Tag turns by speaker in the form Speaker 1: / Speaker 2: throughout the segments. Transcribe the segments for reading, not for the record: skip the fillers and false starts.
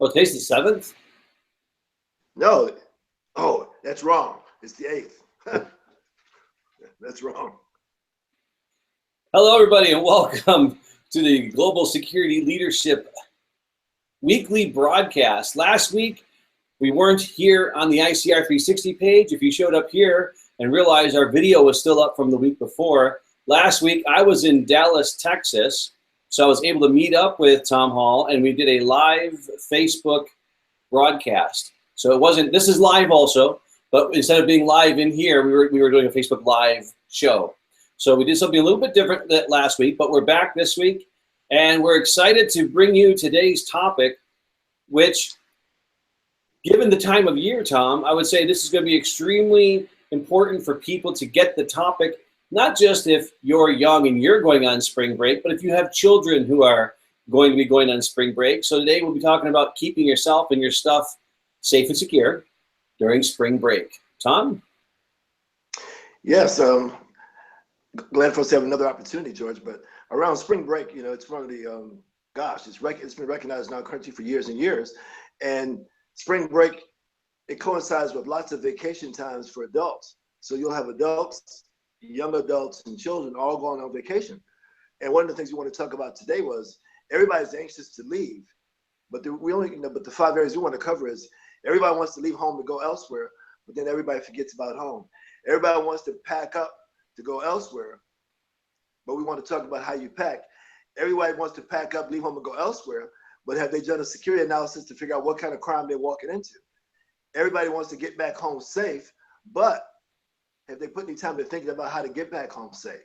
Speaker 1: Oh, today's the 7th?
Speaker 2: No. Oh, that's wrong. It's the 8th. That's wrong.
Speaker 1: Hello, everybody, and welcome to the Global Security Leadership Weekly Broadcast. Last week, we weren't here on the ICR 360 page. If you showed up here and realized our video was still up from the week before, last week I was in Dallas, Texas, so I was able to meet up with Tom Hall, and we did a live Facebook broadcast. So it wasn't, this is live also, but instead of being live in here, we were doing a Facebook Live show. So we did something a little bit different than last week, but we're back this week, and we're excited to bring you today's topic, which, given the time of year, Tom, I would say this is going to be extremely important for people to get the topic, not just if you're young and you're going on spring break, but if you have children who are going to be going on spring break. So today we'll be talking about keeping yourself and your stuff safe and secure during spring break. Tom?
Speaker 2: Yes, glad for us to have another opportunity, George. But around spring break, it's one of the, it's been recognized in our country for years and years. And spring break, it coincides with lots of vacation times for adults. So you'll have adults, young adults, and children all going on vacation. And one of the things we want to talk about today was everybody's anxious to leave, but the 5 areas we want to cover is everybody wants to leave home to go elsewhere, but then everybody forgets about home. Everybody wants to pack up to go elsewhere, but we want to talk about how you pack. Everybody wants to pack up, leave home, and go elsewhere, but have they done a security analysis to figure out what kind of crime they're walking into? Everybody wants to get back home safe, but have they put any time to thinking about how to get back home safe?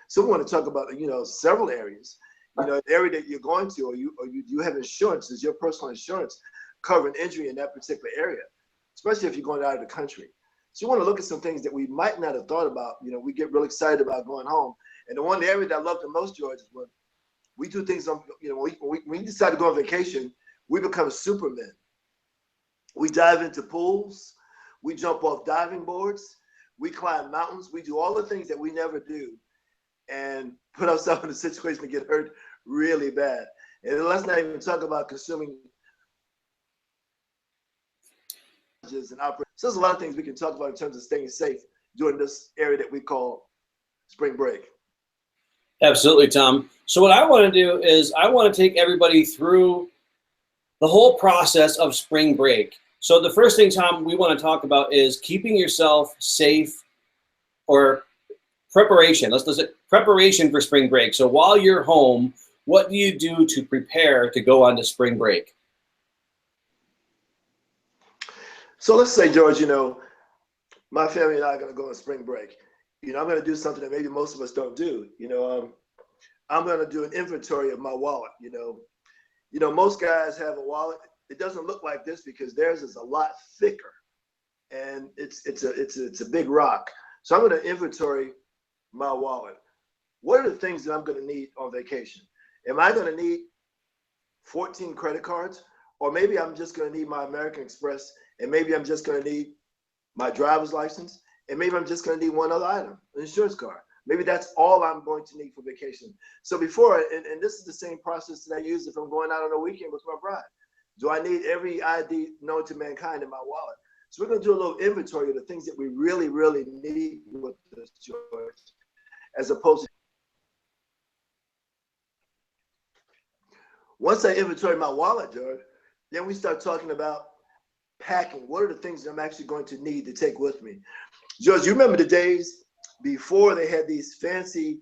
Speaker 2: So we want to talk about, several areas. The area that you're going to, or you have insurance, is your personal insurance covering injury in that particular area, especially if you're going out of the country. So you want to look at some things that we might not have thought about. We get really excited about going home. And the one area that I love the most, George, is when we do things on, when we decide to go on vacation, we become supermen. We dive into pools, we jump off diving boards, we climb mountains, we do all the things that we never do and put ourselves in a situation to get hurt really bad. And let's not even talk about consuming and operate. So there's a lot of things we can talk about in terms of staying safe during this area that we call spring break.
Speaker 1: Absolutely, Tom. So what I want to do is I want to take everybody through the whole process of spring break. So the first thing, Tom, we want to talk about is keeping yourself safe, or preparation. Let's say preparation for spring break. So while you're home, what do you do to prepare to go on to spring break?
Speaker 2: So let's say, George, my family and I are going to go on spring break. I'm going to do something that maybe most of us don't do. I'm going to do an inventory of my wallet. Most guys have a wallet. It doesn't look like this because theirs is a lot thicker, and it's a big rock. So I'm going to inventory my wallet. What are the things that I'm going to need on vacation? Am I going to need 14 credit cards? Or maybe I'm just going to need my American Express, and maybe I'm just going to need my driver's license, and maybe I'm just going to need one other item, an insurance card. Maybe that's all I'm going to need for vacation. So before, and this is the same process that I use if I'm going out on a weekend with my bride. Do I need every ID known to mankind in my wallet? So we're going to do a little inventory of the things that we really, really need with this, George, as opposed to. Once I inventory my wallet, George, then we start talking about packing. What are the things that I'm actually going to need to take with me? George, you remember the days before they had these fancy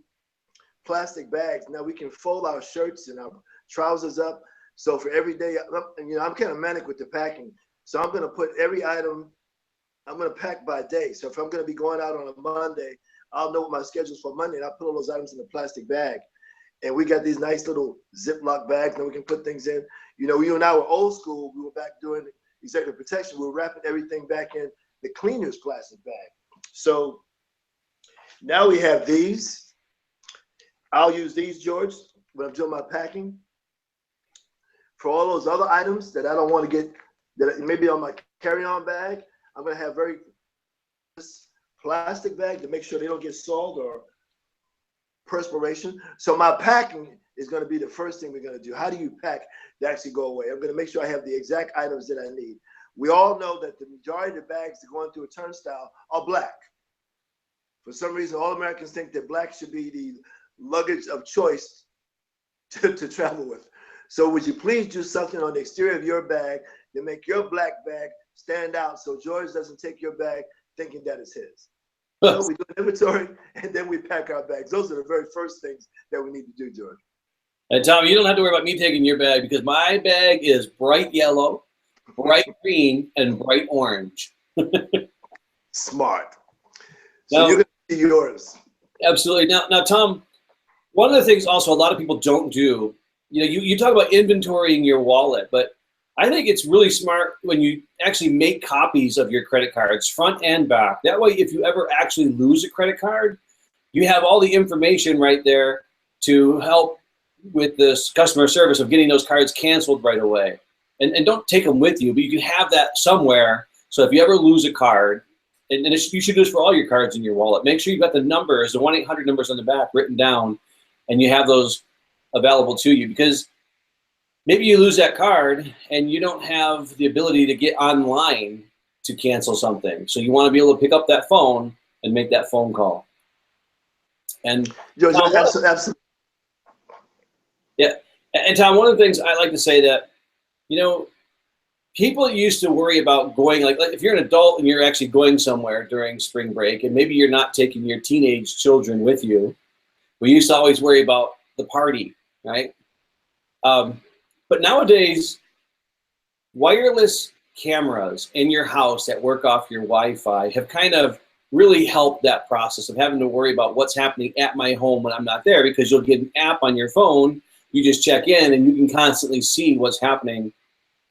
Speaker 2: plastic bags? Now we can fold our shirts and our trousers up. So for every day, I'm kind of manic with the packing. So I'm going to put every item, I'm going to pack by day. So if I'm going to be going out on a Monday, I'll know what my schedule is for Monday, and I'll put all those items in a plastic bag. And we got these nice little Ziploc bags that we can put things in. You and I were old school. We were back doing executive protection. We were wrapping everything back in the cleaner's plastic bag. So now we have these. I'll use these, George, when I'm doing my packing. For all those other items that I don't want to get, that maybe on my carry-on bag, I'm going to have very plastic bag to make sure they don't get soiled or perspiration. So my packing is going to be the first thing we're going to do. How do you pack to actually go away? I'm going to make sure I have the exact items that I need. We all know that the majority of the bags that are going through a turnstile are black. For some reason, all Americans think that black should be the luggage of choice to travel with. So would you please do something on the exterior of your bag to make your black bag stand out so George doesn't take your bag thinking that it's his. So we do an inventory and then we pack our bags. Those are the very first things that we need to do, George.
Speaker 1: And Tom, you don't have to worry about me taking your bag because my bag is bright yellow, bright green, and bright orange.
Speaker 2: Smart. So
Speaker 1: now,
Speaker 2: you're going to see yours.
Speaker 1: Absolutely. Now, Tom, one of the things also a lot of people don't do, you talk about inventorying your wallet, but I think it's really smart when you actually make copies of your credit cards, front and back. That way, if you ever actually lose a credit card, you have all the information right there to help with this customer service of getting those cards canceled right away. And don't take them with you, but you can have that somewhere. So if you ever lose a card, and you should do this for all your cards in your wallet, make sure you've got the numbers, the 1-800 numbers on the back written down, and you have those available to you, because maybe you lose that card and you don't have the ability to get online to cancel something. So you want to be able to pick up that phone and make that phone call. And
Speaker 2: George,
Speaker 1: Tom,
Speaker 2: absolutely.
Speaker 1: Yeah, and Tom, one of the things I like to say that, people used to worry about going, like if you're an adult and you're actually going somewhere during spring break, and maybe you're not taking your teenage children with you, we used to always worry about the party, right? But nowadays, wireless cameras in your house that work off your Wi-Fi have kind of really helped that process of having to worry about what's happening at my home when I'm not there, because you'll get an app on your phone, you just check in and you can constantly see what's happening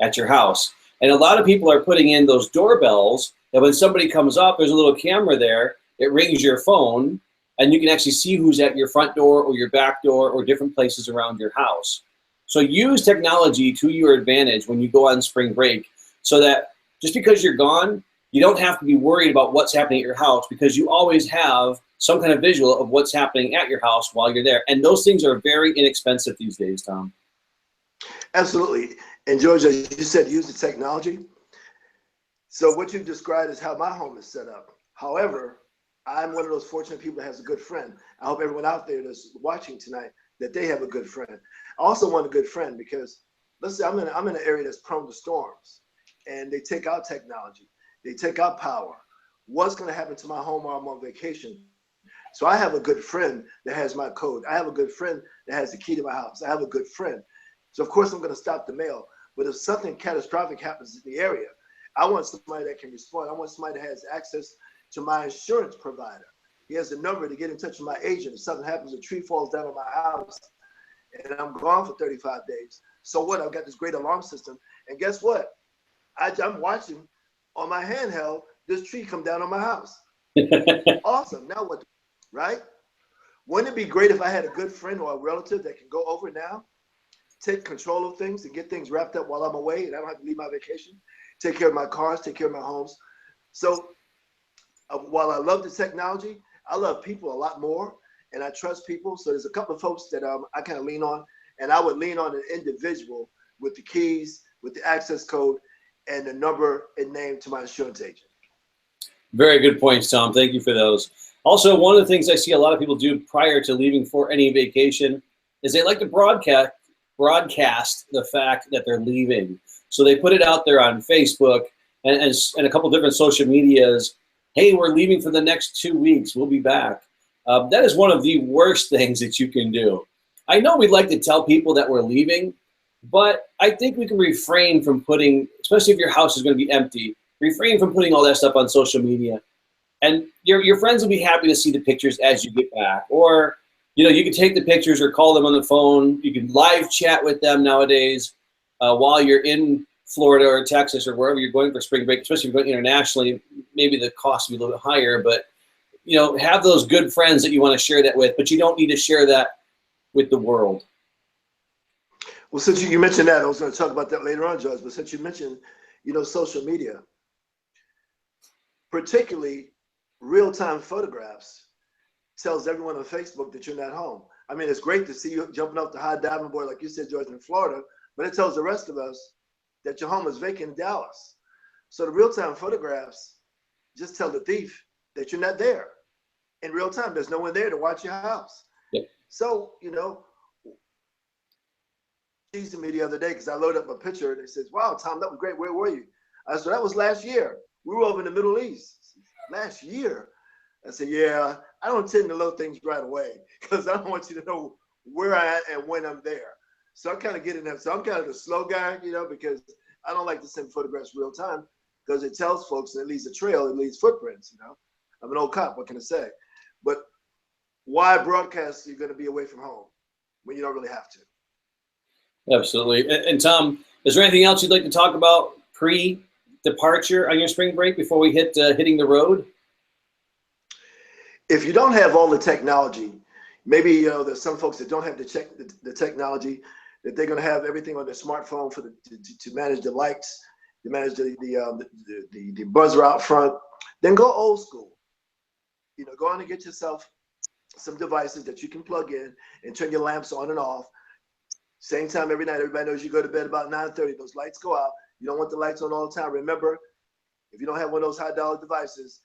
Speaker 1: at your house. And a lot of people are putting in those doorbells that when somebody comes up, there's a little camera there, it rings your phone, and you can actually see who's at your front door or your back door or different places around your house. So use technology to your advantage when you go on spring break, so that just because you're gone, you don't have to be worried about what's happening at your house, because you always have some kind of visual of what's happening at your house while you're there. And those things are very inexpensive these days, Tom.
Speaker 2: Absolutely. And George, as you said, use the technology. So what you've described is how my home is set up. However, I'm one of those fortunate people that has a good friend. I hope everyone out there that's watching tonight, that they have a good friend. I also want a good friend because, let's say I'm in an area that's prone to storms, and they take out technology, they take out power. What's going to happen to my home while I'm on vacation? So I have a good friend that has my code. I have a good friend that has the key to my house. I have a good friend. So of course I'm going to stop the mail. But if something catastrophic happens in the area, I want somebody that can respond. I want somebody that has access to my insurance provider. He has a number to get in touch with my agent. If something happens, a tree falls down on my house, and I'm gone for 35 days. So what? I've got this great alarm system. And guess what? I'm watching on my handheld this tree come down on my house. Awesome. Now what? Right? Wouldn't it be great if I had a good friend or a relative that can go over now, take control of things and get things wrapped up while I'm away and I don't have to leave my vacation, take care of my cars, take care of my homes. So while I love the technology, I love people a lot more, and I trust people. So there's a couple of folks that I kind of lean on, and I would lean on an individual with the keys, with the access code, and the number and name to my insurance agent. Very
Speaker 1: good points, Tom. Thank you for those. Also, one of the things I see a lot of people do prior to leaving for any vacation is they like to broadcast the fact that they're leaving. So they put it out there on Facebook and a couple different social medias. Hey, we're leaving for the next 2 weeks. We'll be back. That is one of the worst things that you can do. I know we'd like to tell people that we're leaving, but I think we can refrain from putting, especially if your house is going to be empty, refrain from putting all that stuff on social media. And your friends will be happy to see the pictures as you get back. Or, you can take the pictures or call them on the phone. You can live chat with them nowadays while you're in Florida or Texas or wherever you're going for spring break, especially if you're going internationally. Maybe the cost will be a little bit higher, but have those good friends that you want to share that with, but you don't need to share that with the world.
Speaker 2: Well, since you mentioned that, I was going to talk about that later on, Judge, but since you mentioned, social media, particularly real-time photographs, tells everyone on Facebook that you're not home. I mean, it's great to see you jumping off the high diving board, like you said, George, in Florida, but it tells the rest of us that your home is vacant in Dallas. So the real-time photographs just tell the thief that you're not there in real time. There's no one there to watch your house.
Speaker 1: Yep.
Speaker 2: So, teasing me the other day because I loaded up a picture and it says, "Wow, Tom, that was great. Where were you?" I said, "That was last year. We were over in the Middle East." Last year? I said, "Yeah, I don't tend to load things right away because I don't want you to know where I am and when I'm there." So I kind of get in that. So I'm kind of the slow guy, because I don't like to send photographs real time because it tells folks and it leaves a trail, it leaves footprints, I'm an old cop, what can I say? But why broadcast you're going to be away from home when you don't really have to?
Speaker 1: Absolutely. And Tom, is there anything else you'd like to talk about pre-departure on your spring break before we hit hitting the road?
Speaker 2: If you don't have all the technology, maybe there's some folks that don't have the technology, that they're going to have everything on their smartphone to manage the lights, to manage the buzzer out front. Then go old school. Go on and get yourself some devices that you can plug in and turn your lamps on and off. Same time every night. Everybody knows you go to bed about 9:30. Those lights go out. You don't want the lights on all the time. Remember, if you don't have one of those high-dollar devices,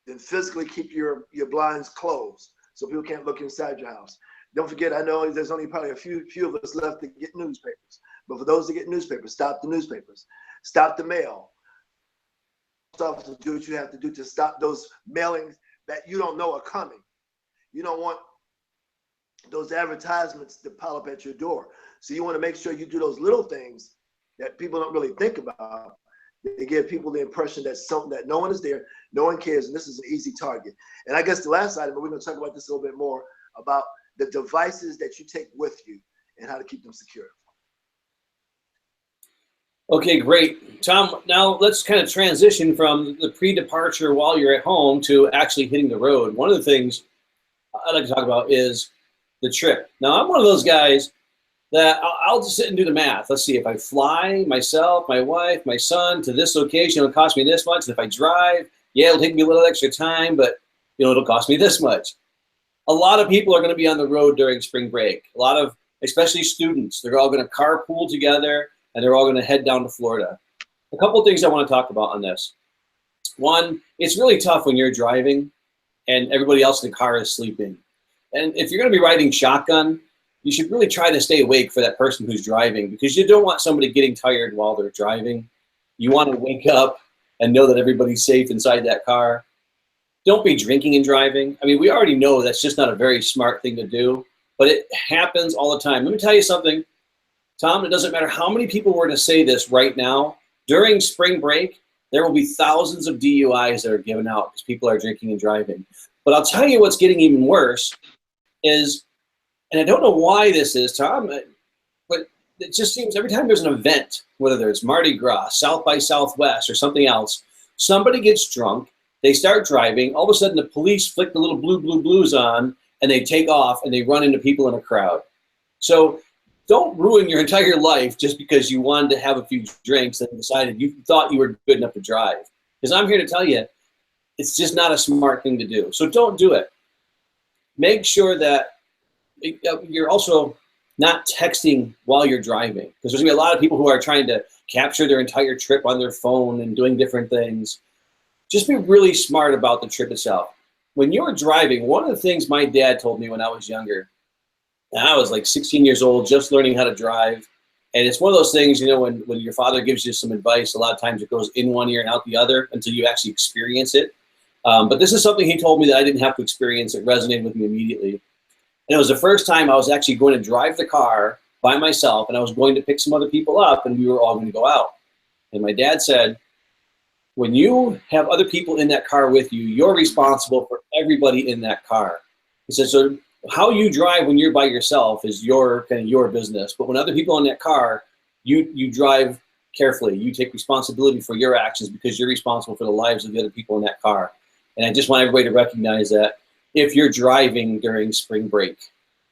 Speaker 2: then physically keep your blinds closed so people can't look inside your house. Don't forget, I know there's only probably a few of us left to get newspapers. But for those that get newspapers, stop the newspapers. Stop the mail. Post office will do what you have to do to stop those mailings that you don't know are coming. You don't want those advertisements to pile up at your door. So you want to make sure you do those little things that people don't really think about. They give people the impression that no one is there, no one cares, and this is an easy target. And I guess the last item, but we're going to talk about this a little bit more, about the devices that you take with you and how to keep them secure.
Speaker 1: Okay, great. Tom, now let's kind of transition from the pre-departure while you're at home to actually hitting the road. One of the things I'd like to talk about is the trip. Now, I'm one of those guys that I'll just sit and do the math. Let's see, if I fly myself, my wife, my son to this location, it'll cost me this much. And if I drive, yeah, it'll take me a little extra time, but it'll cost me this much. A lot of people are going to be on the road during spring break. A lot of, especially students, they're all going to carpool together and they're all going to head down to Florida. A couple of things I want to talk about on this. One, it's really tough when you're driving and everybody else in the car is sleeping. And if you're going to be riding shotgun, you should really try to stay awake for that person who's driving, because you don't want somebody getting tired while they're driving. You want to wake up and know that everybody's safe inside that car. Don't be drinking and driving. I mean, we already know that's just not a very smart thing to do, but it happens all the time. Let me tell you something, Tom, it doesn't matter how many people were to say this right now. During spring break, there will be thousands of DUIs that are given out because people are drinking and driving. But I'll tell you what's getting even worse is, and I don't know why this is, Tom, but it just seems every time there's an event, whether there's Mardi Gras, South by Southwest, or something else, somebody gets drunk, they start driving, all of a sudden the police flick the little blues on, and they take off and they run into people in a crowd. So don't ruin your entire life just because you wanted to have a few drinks and decided you thought you were good enough to drive. Because I'm here to tell you, it's just not a smart thing to do. So don't do it. Make sure that you're also not texting while you're driving, because there's going to be a lot of people who are trying to capture their entire trip on their phone and doing different things. Just be really smart about the trip itself. When you're driving, one of the things my dad told me when I was younger, and I was like 16 years old, just learning how to drive. And it's one of those things, when your father gives you some advice, a lot of times it goes in one ear and out the other until you actually experience it. But this is something he told me that I didn't have to experience. It resonated with me immediately. And it was the first time I was actually going to drive the car by myself, and I was going to pick some other people up, and we were all going to go out. And my dad said, when you have other people in that car with you, you're responsible for everybody in that car. He said, so how you drive when you're by yourself is your business. But when other people in that car, you drive carefully. You take responsibility for your actions because you're responsible for the lives of the other people in that car. And I just want everybody to recognize that if you're driving during spring break.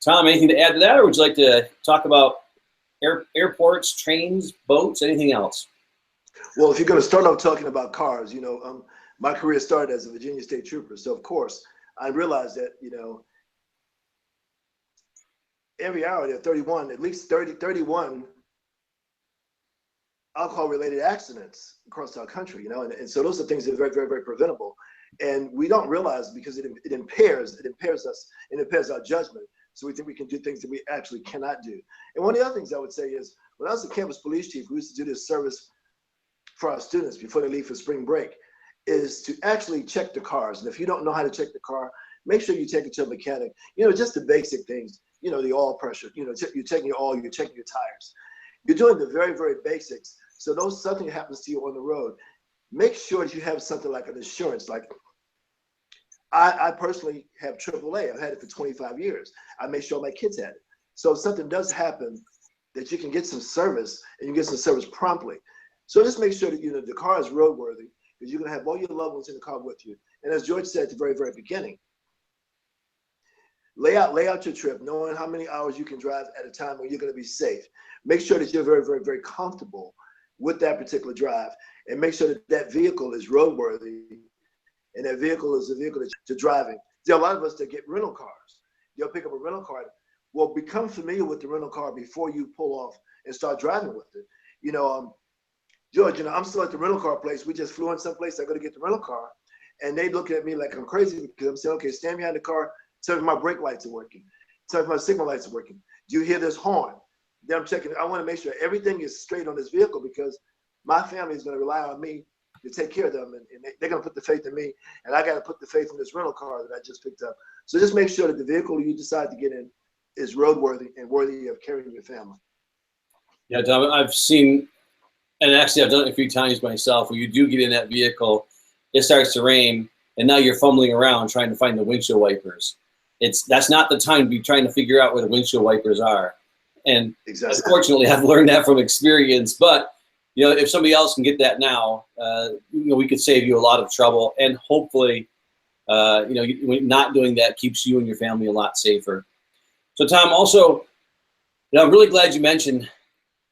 Speaker 1: Tom, anything to add to that, or would you like to talk about airports, trains, boats, anything else?
Speaker 2: Well, if you're going to start off talking about cars, my career started as a Virginia State Trooper. So, of course, I realized that, every hour there are 31, at least 31 alcohol-related accidents across our country, you know, and so those are things that are very, very, very preventable. And we don't realize because it impairs us, it impairs our judgment. So we think we can do things that we actually cannot do. And one of the other things I would say is, when I was a campus police chief, we used to do this service for our students before they leave for spring break, is to actually check the cars. And if you don't know how to check the car, make sure you take it to a mechanic. You know, just the basic things, you know, the oil pressure, you know, you're checking your oil, you're checking your tires. You're doing the very, very basics. So those something happens to you on the road, make sure that you have something like an insurance. Like I personally have AAA. I've had it for 25 years. I make sure my kids had it. So if something does happen, that you can get some service and you get some service promptly. So just make sure that, you know, the car is roadworthy, because you're going to have all your loved ones in the car with you. And as George said at the very, very beginning, lay out your trip, knowing how many hours you can drive at a time when you're going to be safe. Make sure that you're very, very, very comfortable with that particular drive, and make sure that that vehicle is roadworthy, and that vehicle is a vehicle that you're driving. There are a lot of us that get rental cars. You'll pick up a rental car. Well, become familiar with the rental car before you pull off and start driving with it. You know, George, you know, I'm still at the rental car place. We just flew in someplace. I go to get the rental car, and they look at me like I'm crazy, because I'm saying, okay, stand behind the car. Tell me my brake lights are working. Tell me my signal lights are working. Do you hear this horn? Then I'm checking. I want to make sure everything is straight on this vehicle, because my family is going to rely on me to take care of them, and they're going to put the faith in me, and I got to put the faith in this rental car that I just picked up. So just make sure that the vehicle you decide to get in is roadworthy and worthy of carrying your family.
Speaker 1: Yeah, Tom, I've seen, and actually I've done it a few times myself, where you do get in that vehicle, it starts to rain, and now you're fumbling around trying to find the windshield wipers. That's not the time to be trying to figure out where the windshield wipers are. And exactly. Unfortunately, I've learned that from experience. But you know, if somebody else can get that now, you know, we could save you a lot of trouble, and hopefully, you know, not doing that keeps you and your family a lot safer. So, Tom, also, you know, I'm really glad you mentioned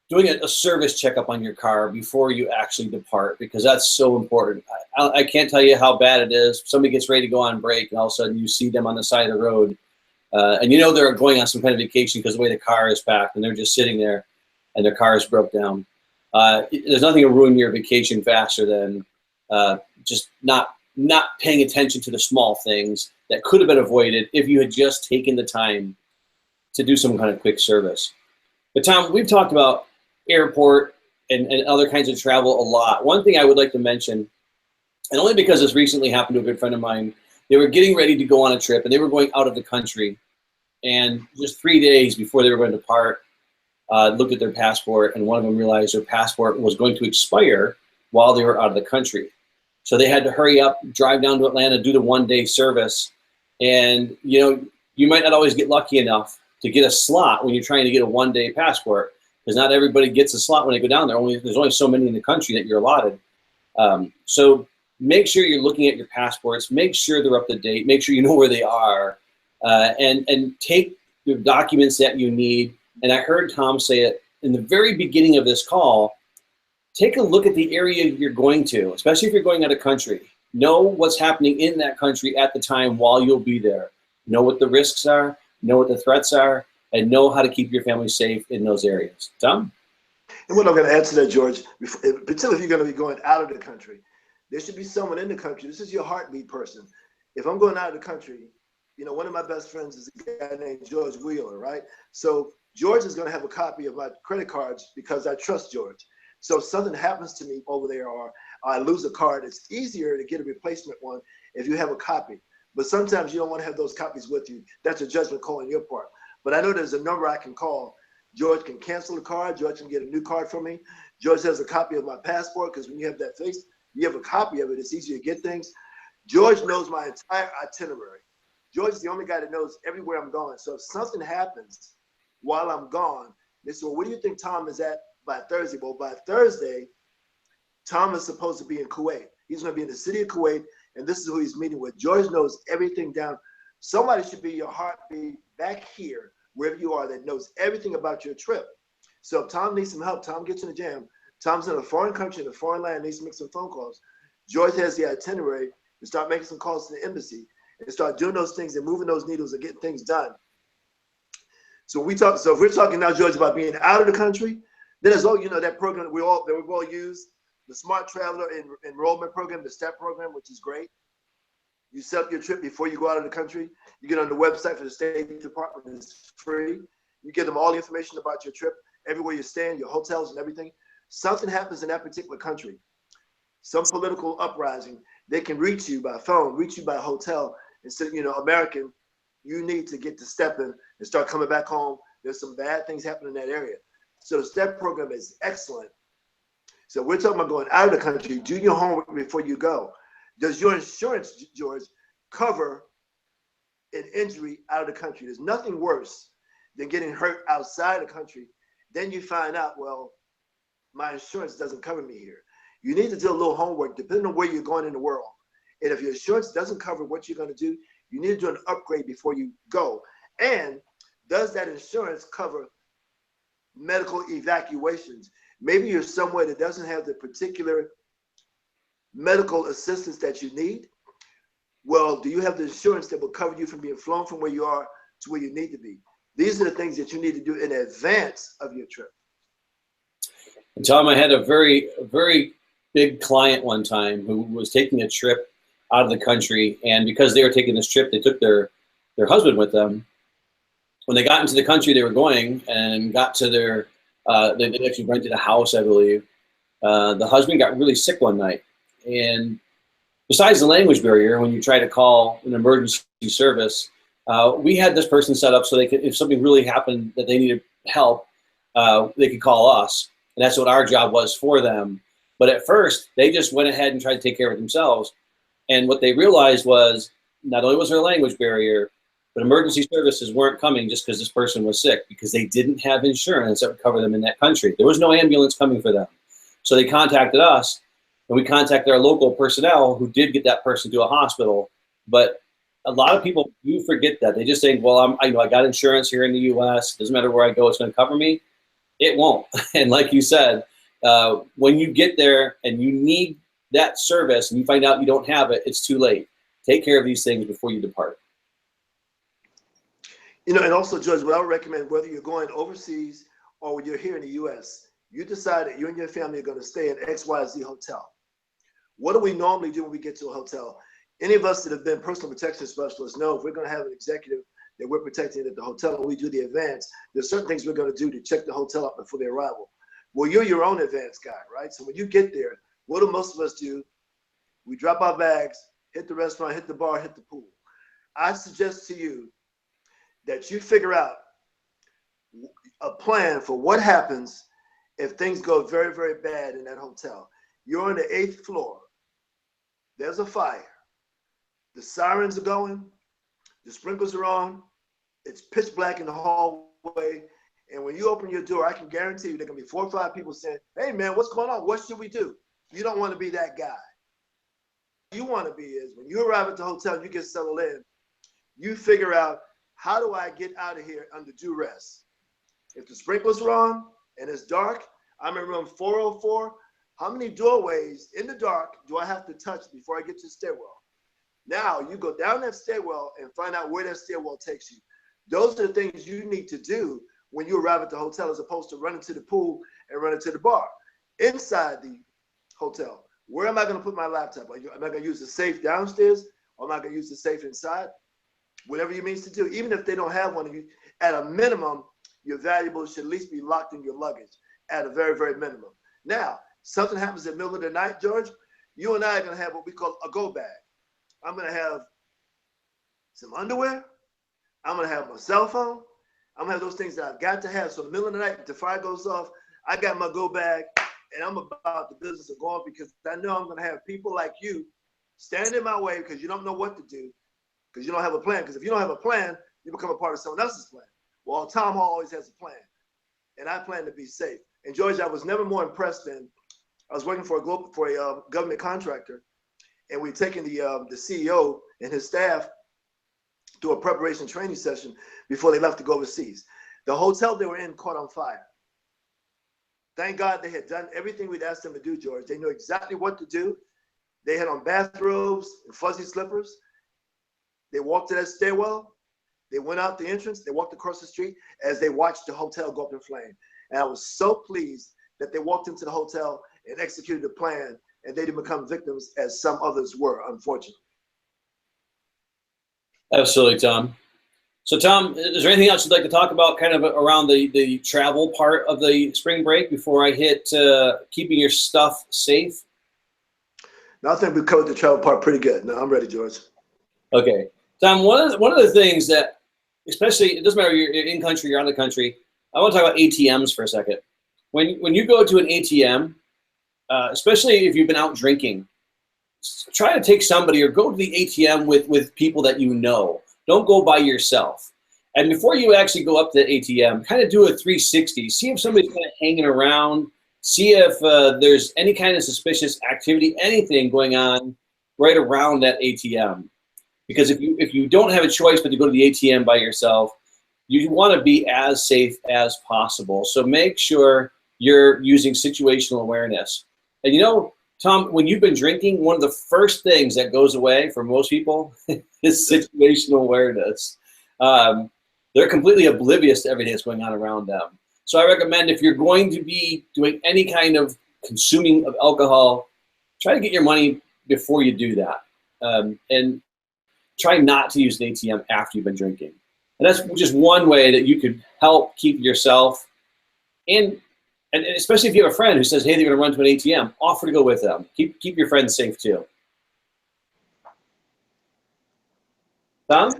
Speaker 1: doing a service checkup on your car before you actually depart, because that's so important. I can't tell you how bad it is. Somebody gets ready to go on break, and all of a sudden you see them on the side of the road, and you know they're going on some kind of vacation because the way the car is packed, and they're just sitting there, and their car is broke down. There's nothing to ruin your vacation faster than just not paying attention to the small things that could have been avoided if you had just taken the time to do some kind of quick service. But Tom, we've talked about airport and other kinds of travel a lot. One thing I would like to mention, and only because this recently happened to a good friend of mine, they were getting ready to go on a trip, and they were going out of the country. And just 3 days before they were going to depart, looked at their passport, and one of them realized their passport was going to expire while they were out of the country. So they had to hurry up, drive down to Atlanta, do the one-day service. And you know, you might not always get lucky enough to get a slot when you're trying to get a one-day passport, because not everybody gets a slot when they go down there. There's only so many in the country that you're allotted. So make sure you're looking at your passports, make sure they're up to date, make sure you know where they are, and take the documents that you need. And I heard Tom say it in the very beginning of this call, take a look at the area you're going to, especially if you're going out of country. Know what's happening in that country at the time while you'll be there. Know what the risks are, know what the threats are, and know how to keep your family safe in those areas. Tom?
Speaker 2: And what I'm going to add to that, George, particularly if you're going to be going out of the country, there should be someone in the country. This is your heartbeat person. If I'm going out of the country, you know, one of my best friends is a guy named George Wheeler, right? So George is going to have a copy of my credit cards because I trust George. So if something happens to me over there, or I lose a card, it's easier to get a replacement one if you have a copy. But sometimes you don't want to have those copies with you. That's a judgment call on your part. But I know there's a number I can call. George can cancel the card. George can get a new card from me. George has a copy of my passport, because when you have that face, you have a copy of it. It's easier to get things. George knows my entire itinerary. George is the only guy that knows everywhere I'm going. So if something happens while I'm gone, they say, well, where do you think Tom is at by Thursday? Well, by Thursday, Tom is supposed to be in Kuwait. He's going to be in the city of Kuwait, and this is who he's meeting with. George knows everything down. Somebody should be your heartbeat back here, wherever you are, that knows everything about your trip. So if Tom needs some help, Tom gets in a jam, Tom's in a foreign country, in a foreign land, needs to make some phone calls. George has the itinerary to start making some calls to the embassy and start doing those things and moving those needles and getting things done. So if we're talking now, George, about being out of the country, then there's all, that program that we've all used, the Smart Traveler Enrollment Program, the STEP program, which is great. You set up your trip before you go out of the country. You get on the website for the State Department. It's free. You give them all the information about your trip, everywhere you're staying, your hotels and everything. Something happens in that particular country, some political uprising, they can reach you by phone, reach you by hotel, and say, American, you need to get to stepping and start coming back home. There's some bad things happening in that area. So the STEP program is excellent. So we're talking about going out of the country. Do your homework before you go. Does your insurance, George, cover an injury out of the country? There's nothing worse than getting hurt outside the country. Then you find out, well, my insurance doesn't cover me here. You need to do a little homework depending on where you're going in the world. And if your insurance doesn't cover what you're going to do, you need to do an upgrade before you go. And does that insurance cover medical evacuations? Maybe you're somewhere that doesn't have the particular medical assistance that you need. Well, do you have the insurance that will cover you from being flown from where you are to where you need to be? These are the things that you need to do in advance of your trip.
Speaker 1: And Tom, I had a very big client one time who was taking a trip out of the country, and because they were taking this trip, they took their husband with them. When they got into the country they were going and got to their, they actually rented a house, I believe. The husband got really sick one night, and besides the language barrier, when you try to call an emergency service, we had this person set up so they could, if something really happened that they needed help, they could call us, and that's what our job was for them. But at first, they just went ahead and tried to take care of it themselves. And what they realized was not only was there a language barrier, but emergency services weren't coming just because this person was sick, because they didn't have insurance that would cover them in that country. There was no ambulance coming for them. So they contacted us, and we contacted our local personnel who did get that person to a hospital. But a lot of people do forget that. They just think, well, I got insurance here in the U.S. Doesn't matter where I go, it's going to cover me. It won't. And like you said, when you get there and you need that service and you find out you don't have it, it's too late. Take care of these things before you depart.
Speaker 2: And also, Judge, what I would recommend, whether you're going overseas or when you're here in the U.S., you decide that you and your family are going to stay in XYZ hotel. What do we normally do when we get to a hotel? Any of us that have been personal protection specialists know if we're going to have an executive that we're protecting at the hotel and we do the advance, there's certain things we're going to do to check the hotel out before their arrival. Well, you're your own advance guy, right? So when you get there, what do most of us do? We drop our bags, hit the restaurant, hit the bar, hit the pool. I suggest to you that you figure out a plan for what happens if things go very, very bad in that hotel. You're on the 8th floor. There's a fire. The sirens are going. The sprinklers are on. It's pitch black in the hallway. And when you open your door, I can guarantee you there can be 4 or 5 people saying, hey, man, what's going on? What should we do? You don't want to be that guy. What you want to be is when you arrive at the hotel and you get settled in, you figure out, how do I get out of here under duress? If the sprinklers are on and it's dark, I'm in room 404. How many doorways in the dark do I have to touch before I get to the stairwell? Now you go down that stairwell and find out where that stairwell takes you. Those are the things you need to do when you arrive at the hotel, as opposed to running to the pool and running to the bar. Inside the hotel, where am I going to put my laptop? Am I going to use the safe downstairs, or am I going to use the safe inside? Whatever you means to do. Even if they don't have one of you, at a minimum, your valuables should at least be locked in your luggage at a very, very minimum. Now, something happens in the middle of the night, George, you and I are going to have what we call a go bag. I'm going to have some underwear. I'm going to have my cell phone. I'm going to have those things that I've got to have. So in the middle of the night, if the fire goes off, I got my go bag, and I'm about the business of going, because I know I'm going to have people like you stand in my way because you don't know what to do, because you don't have a plan. Because if you don't have a plan, you become a part of someone else's plan. Well, Tom Hall always has a plan, and I plan to be safe. And George, I was never more impressed than I was working for a government contractor, and we'd taken the CEO and his staff to a preparation training session before they left to go overseas. The hotel they were in caught on fire. Thank God they had done everything we'd asked them to do, George. They knew exactly what to do. They had on bathrobes and fuzzy slippers. They walked to that stairwell. They went out the entrance, they walked across the street as they watched the hotel go up in flames. And I was so pleased that they walked into the hotel and executed the plan, and they didn't become victims as some others were, unfortunately.
Speaker 1: Absolutely, Tom. So, Tom, is there anything else you'd like to talk about kind of around the travel part of the spring break before I hit keeping your stuff safe?
Speaker 2: No, I think we covered the travel part pretty good. No, I'm ready, George.
Speaker 1: Okay. Tom, one of the things that, especially, it doesn't matter if you're in country or out of the country, I want to talk about ATMs for a second. When you go to an ATM, especially if you've been out drinking, try to take somebody or go to the ATM with people that you know. Don't go by yourself. And before you actually go up to the ATM, kind of do a 360. See if somebody's kind of hanging around. See if there's any kind of suspicious activity, anything going on right around that ATM. Because if you don't have a choice but to go to the ATM by yourself, you want to be as safe as possible. So make sure you're using situational awareness. And you know, Tom, when you've been drinking, one of the first things that goes away for most people is situational awareness. They're completely oblivious to everything that's going on around them. So I recommend if you're going to be doing any kind of consuming of alcohol, try to get your money before you do that. And try not to use an ATM after you've been drinking. And that's just one way that you could help keep yourself and especially if you have a friend who says, hey, they're going to run to an ATM, offer to go with them. Keep your friends safe too. Tom?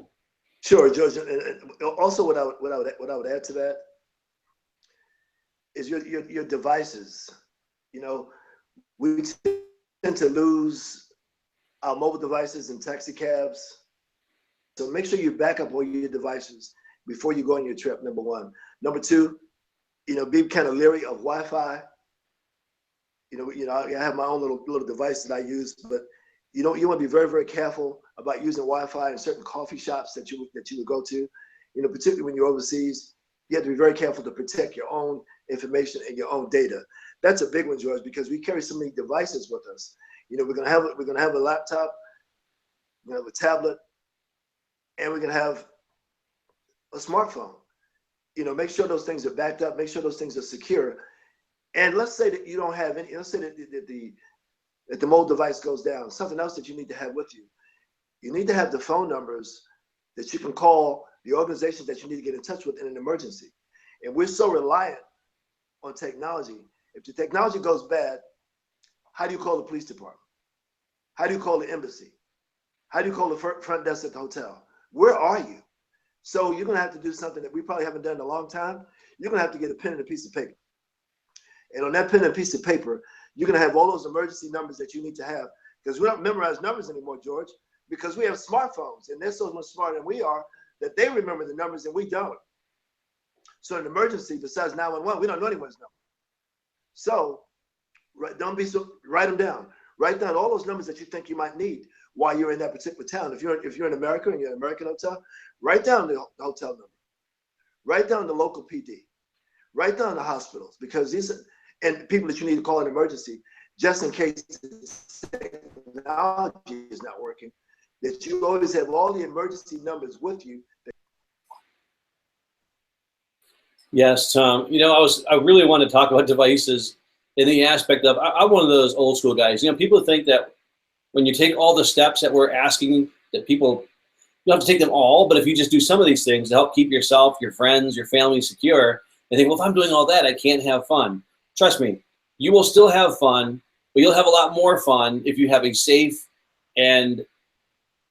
Speaker 2: Sure, George. And also, what I would add to that is your devices. You know, we tend to lose our mobile devices in taxi cabs. So make sure you back up all your devices before you go on your trip, number one. Number two, you know, be kind of leery of Wi-Fi. You know, I have my own little device that I use, but you want to be very, very careful about using Wi-Fi in certain coffee shops that you would go to. You know, particularly when you're overseas, you have to be very careful to protect your own information and your own data. That's a big one, George, because we carry so many devices with us. You know, we're gonna have a laptop, we're gonna have a tablet, and we're gonna have a smartphone. You know, make sure those things are backed up, make sure those things are secure. And let's say that you don't have any, let's say that the mobile device goes down, something else that you need to have with you. You need to have the phone numbers that you can call the organizations that you need to get in touch with in an emergency. And we're so reliant on technology. If the technology goes bad, how do you call the police department? How do you call the embassy? How do you call the front desk at the hotel? Where are you? So you're gonna have to do something that we probably haven't done in a long time. You're gonna have to get a pen and a piece of paper. And on that pen and a piece of paper, you're gonna have all those emergency numbers that you need to have. Because we don't memorize numbers anymore, George, because we have smartphones and they're so much smarter than we are that they remember the numbers and we don't. So in an emergency, besides 911, we don't know anyone's number. So write them down. Write down all those numbers that you think you might need while you're in that particular town. If you're in America and you're in an American hotel, write down the hotel number. Write down the local PD. Write down the hospitals, because these are, and people that you need to call an emergency, just in case technology is not working, that you always have all the emergency numbers with you.
Speaker 1: Yes, Tom. You know, I really want to talk about devices in the aspect of, I'm one of those old school guys. You know, people think that when you take all the steps that we're asking, that people, you don't have to take them all, but if you just do some of these things to help keep yourself, your friends, your family secure, and think, well, if I'm doing all that, I can't have fun. Trust me, you will still have fun, but you'll have a lot more fun if you have a safe and,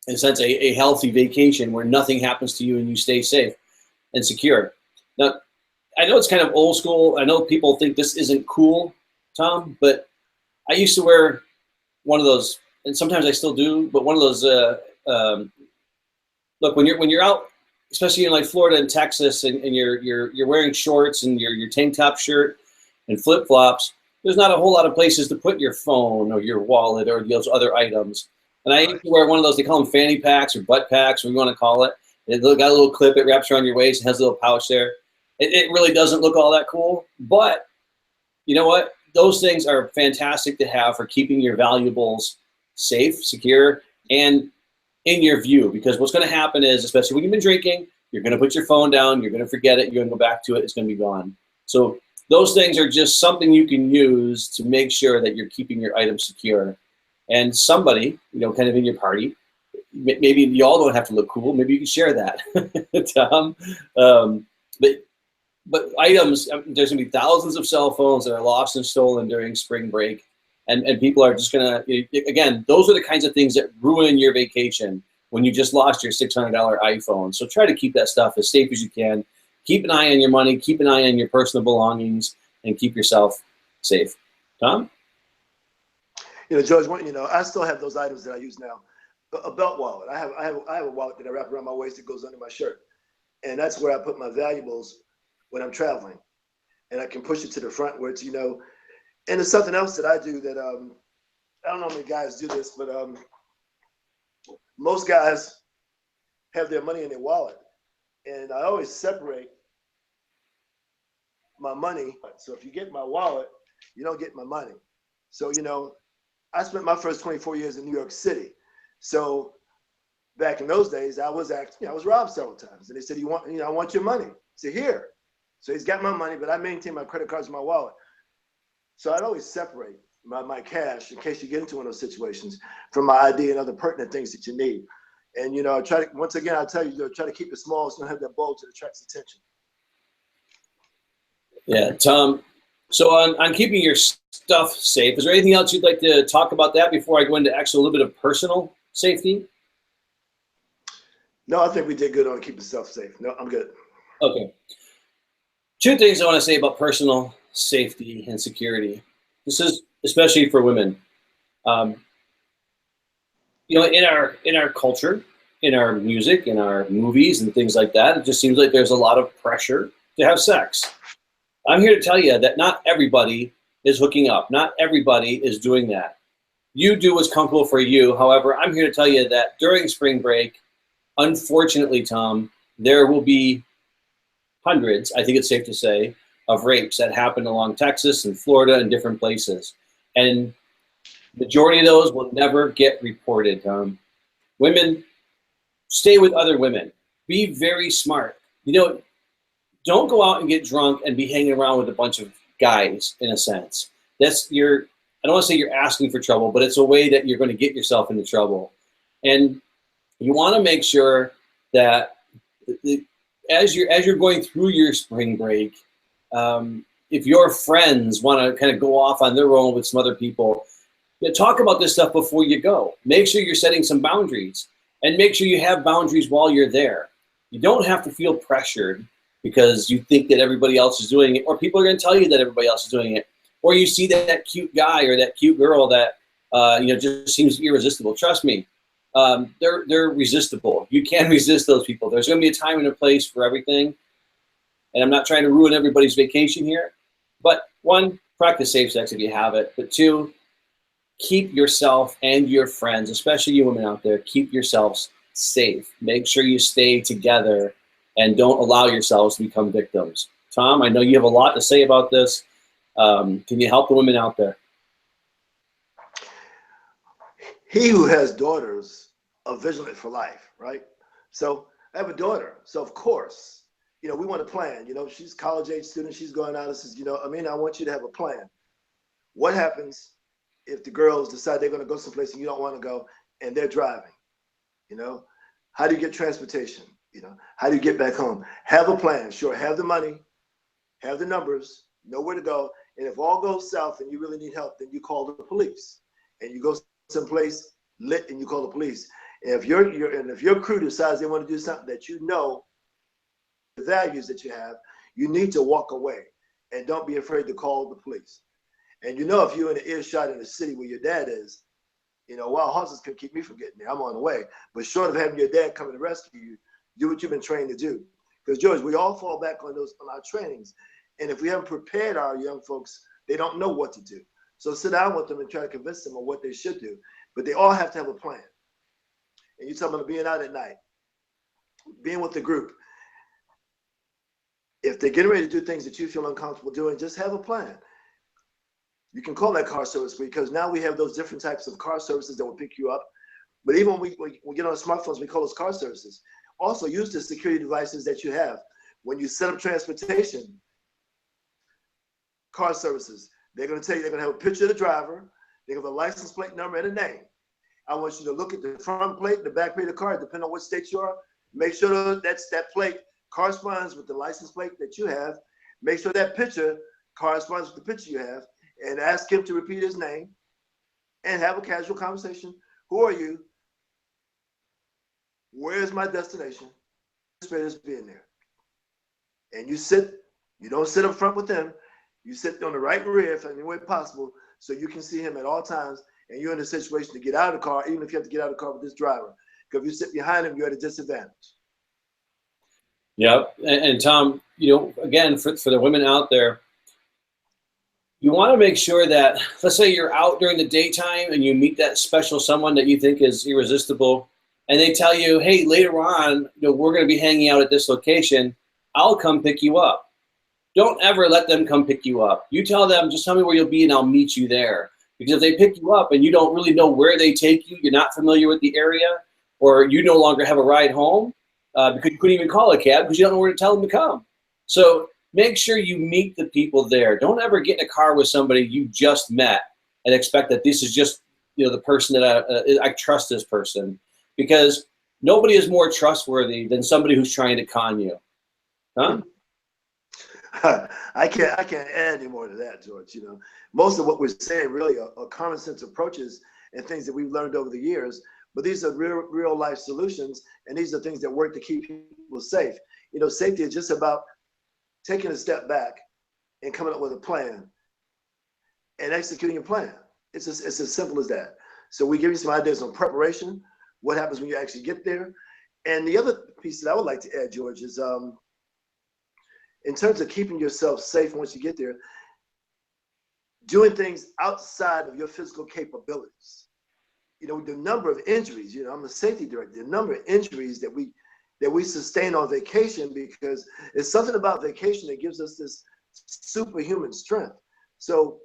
Speaker 1: in a sense, a healthy vacation where nothing happens to you and you stay safe and secure. Now, I know it's kind of old school. I know people think this isn't cool, Tom, but I used to wear one of those, and sometimes I still do, but one of those, look, when you're out, especially in like Florida and Texas, and you're wearing shorts and your tank top shirt and flip flops, there's not a whole lot of places to put your phone or your wallet or those other items. And I used to wear one of those, they call them fanny packs or butt packs, whatever you want to call it. It got a little clip, it wraps around your waist, it has a little pouch there. It really doesn't look all that cool, but you know what? Those things are fantastic to have for keeping your valuables safe, secure, and in your view, because what's going to happen is, especially when you've been drinking, You're going to put your phone down. You're going to forget it. You're going to go back to it. It's going to be gone. So those things are just something you can use to make sure that you're keeping your items secure. And somebody, kind of in your party, maybe y'all don't have to look cool. Maybe you can share that, Tom. But items, there's going to be thousands of cell phones that are lost and stolen during spring break. And people are just going to, again, those are the kinds of things that ruin your vacation when you just lost your $600 iPhone. So try to keep that stuff as safe as you can. Keep an eye on your money, keep an eye on your personal belongings, and keep yourself safe. Tom?
Speaker 2: George, I still have those items that I use now. A belt wallet. I have a wallet that I wrap around my waist that goes under my shirt. And that's where I put my valuables when I'm traveling. And I can push it to the front where it's, and there's something else that I do that, I don't know how many guys do this, but most guys have their money in their wallet. And I always separate my money. So if you get my wallet, you don't get my money. So, I spent my first 24 years in New York City. So back in those days, I was robbed several times. And they said, I want your money. I said, here. So he's got my money, but I maintain my credit cards in my wallet. So I'd always separate my cash in case you get into one of those situations from my ID and other pertinent things that you need. And, once again, I'll tell you, try to keep it small so you don't have that bulge that attracts attention.
Speaker 1: Yeah, Tom. So on keeping your stuff safe, is there anything else you'd like to talk about that before I go into actually a little bit of personal safety?
Speaker 2: No, I think we did good on keeping stuff safe. No, I'm good.
Speaker 1: Okay. Two things I want to say about personal safety and security. This is especially for women. In our culture, in our music, in our movies and things like that, it just seems like there's a lot of pressure to have sex. I'm here to tell you that not everybody is hooking up. Not everybody is doing that. You do what's comfortable for you. However, I'm here to tell you that during spring break, unfortunately, Tom, there will be hundreds, I think it's safe to say, of rapes that happen along Texas and Florida and different places. And majority of those will never get reported. Women, stay with other women. Be very smart. Don't go out and get drunk and be hanging around with a bunch of guys, in a sense. I don't want to say you're asking for trouble, but it's a way that you're going to get yourself into trouble. And you want to make sure that as you're going through your spring break, if your friends want to kind of go off on their own with some other people, talk about this stuff before you go. Make sure you're setting some boundaries, and make sure you have boundaries while you're there. You don't have to feel pressured because you think that everybody else is doing it, or people are going to tell you that everybody else is doing it, or you see that cute guy or that cute girl that just seems irresistible. Trust me, they're resistible. You can resist those people. There's going to be a time and a place for everything. And I'm not trying to ruin everybody's vacation here, but one, practice safe sex if you have it. But two, keep yourself and your friends, especially you women out there, keep yourselves safe. Make sure you stay together and don't allow yourselves to become victims. Tom, I know you have a lot to say about this. Can you help the women out there?
Speaker 2: He who has daughters are vigilant for life, right? So I have a daughter. So of course, we want to plan. She's a college age student. She's going out and says, I want you to have a plan. What happens if the girls decide they're going to go someplace and you don't want to go and they're driving? How do you get transportation? How do you get back home? Have a plan. Sure, have the money, have the numbers, know where to go. And if all goes south and you really need help, then you call the police. And you go someplace lit and you call the police. And if your crew decides they want to do something that the values that you have, you need to walk away and don't be afraid to call the police. And if you're in an earshot in the city where your dad is, wild horses can keep me from getting there. I'm on the way. But short of having your dad come and rescue you, do what you've been trained to do. Because George, we all fall back on our trainings. And if we haven't prepared our young folks, they don't know what to do. So sit down with them and try to convince them of what they should do. But they all have to have a plan. And you're talking about being out at night, being with the group. If they're getting ready to do things that you feel uncomfortable doing, just have a plan. You can call that car service, because now we have those different types of car services that will pick you up. But even when we get on smartphones, we call those car services. Also, use the security devices that you have. When you set up transportation, car services, they're going to tell you, they're going to have a picture of the driver, they have a license plate number and a name. I want you to look at the front plate, the back plate of the car, depending on what state you are. Make sure that plate corresponds with the license plate that you have. Make sure that picture corresponds with the picture you have, and ask him to repeat his name and have a casual conversation. Who are you? Where is my destination? Is being there. And you don't sit up front with them. You sit on the right rear if any way possible, so you can see him at all times, and you're in a situation to get out of the car, even if you have to get out of the car with this driver. Because if you sit behind him, you're at a disadvantage.
Speaker 1: Yep. And Tom, again, for the women out there, you want to make sure that, let's say you're out during the daytime and you meet that special someone that you think is irresistible, and they tell you, hey, later on, we're going to be hanging out at this location. I'll come pick you up. Don't ever let them come pick you up. You tell them, just tell me where you'll be and I'll meet you there. Because if they pick you up and you don't really know where they take you, you're not familiar with the area, or you no longer have a ride home because you couldn't even call a cab because you don't know where to tell them to come. So make sure you meet the people there. Don't ever get in a car with somebody you just met and expect that this is just the person that I trust this person, because nobody is more trustworthy than somebody who's trying to con you. Huh?
Speaker 2: I can't add any more to that, George. Most of what we're saying really are common sense approaches and things that we've learned over the years, but these are real life solutions, and these are things that work to keep people safe. Safety is just about taking a step back and coming up with a plan and executing a plan. It's as simple as that. So we give you some ideas on preparation, what happens when you actually get there. And the other piece that I would like to add, George, is in terms of keeping yourself safe once you get there, doing things outside of your physical capabilities. The number of injuries, I'm a safety director, the number of injuries that we sustain on vacation, because it's something about vacation that gives us this superhuman strength. So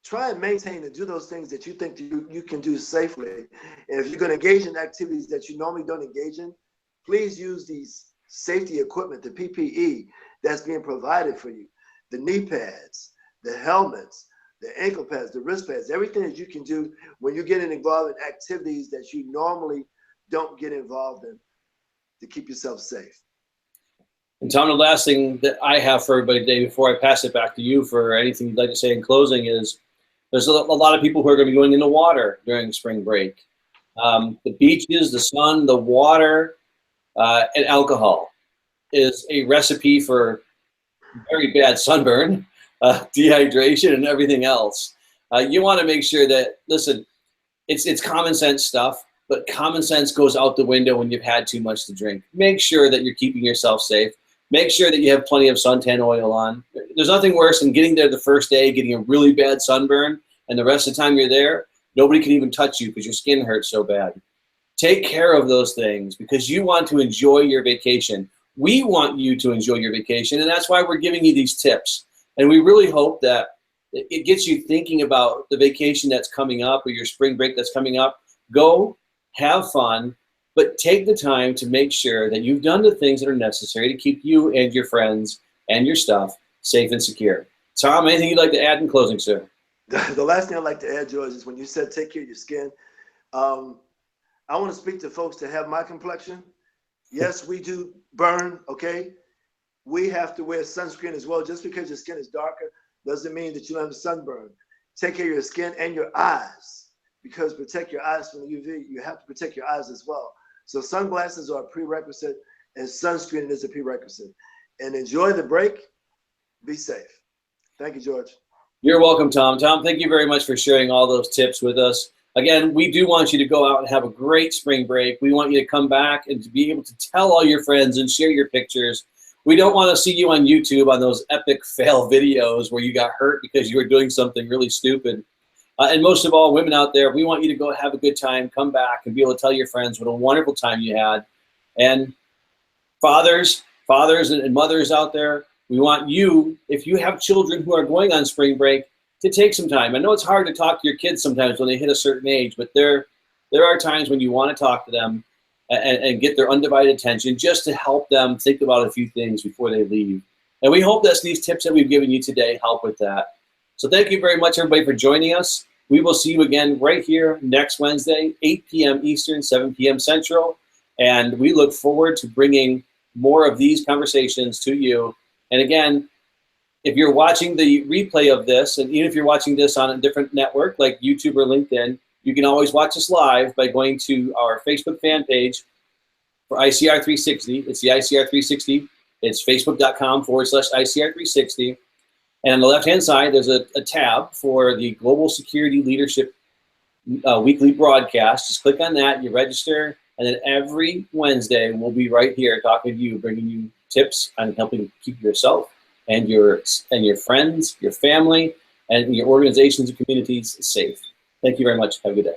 Speaker 2: try and maintain and do those things that you think you can do safely. And if you're going to engage in activities that you normally don't engage in, please use these safety equipment, the PPE that's being provided for you, the knee pads, the helmets, the ankle pads, the wrist pads, everything that you can do when you're getting involved in activities that you normally don't get involved in to keep yourself safe.
Speaker 1: And Tom, the last thing that I have for everybody today, before I pass it back to you for anything you'd like to say in closing, is there's a lot of people who are going to be going in the water during spring break. The beaches, the sun, the water, and alcohol is a recipe for very bad sunburn, dehydration, and everything else. You want to make sure that, listen, it's common sense stuff, but common sense goes out the window when you've had too much to drink. Make sure that you're keeping yourself safe. Make sure that you have plenty of suntan oil on. There's nothing worse than getting there the first day, getting a really bad sunburn, and the rest of the time you're there, nobody can even touch you because your skin hurts so bad. Take care of those things because you want to enjoy your vacation. We want you to enjoy your vacation, and that's why we're giving you these tips. And we really hope that it gets you thinking about the vacation that's coming up or your spring break that's coming up. Go, have fun, but take the time to make sure that you've done the things that are necessary to keep you and your friends and your stuff safe and secure. Tom, anything you'd like to add in closing, sir?
Speaker 2: The last thing I'd like to add, George, is when you said take care of your skin, I want to speak to folks that have my complexion. Yes, we do burn, okay? We have to wear sunscreen as well. Just because your skin is darker doesn't mean that you don't have sunburn. Take care of your skin and your eyes, because protect your eyes from the UV, you have to protect your eyes as well. So sunglasses are a prerequisite and sunscreen is a prerequisite. And enjoy the break. Be safe. Thank you, George.
Speaker 1: You're welcome, Tom. Tom, thank you very much for sharing all those tips with us. Again, we do want you to go out and have a great spring break. We want you to come back and to be able to tell all your friends and share your pictures. We don't want to see you on YouTube on those epic fail videos where you got hurt because you were doing something really stupid. And most of all, women out there, we want you to go have a good time, come back, and be able to tell your friends what a wonderful time you had. And fathers and mothers out there, we want you, if you have children who are going on spring break, to take some time. I know it's hard to talk to your kids sometimes when they hit a certain age, but there are times when you want to talk to them. and get their undivided attention, just to help them think about a few things before they leave. And we hope that these tips that we've given you today help with that. So thank you very much, everybody, for joining us. We will see you again right here next Wednesday, 8 p.m. Eastern, 7 p.m. Central. And we look forward to bringing more of these conversations to you. And again, if you're watching the replay of this, and even if you're watching this on a different network like YouTube or LinkedIn, you can always watch us live by going to our Facebook fan page for ICR 360. It's the ICR 360. It's facebook.com/ICR 360. And on the left-hand side, there's a tab for the Global Security Leadership weekly broadcast. Just click on that, you register, and then every Wednesday we'll be right here talking to you, bringing you tips on helping keep yourself and your friends, your family, and your organizations and communities safe. Thank you very much. Have a good day.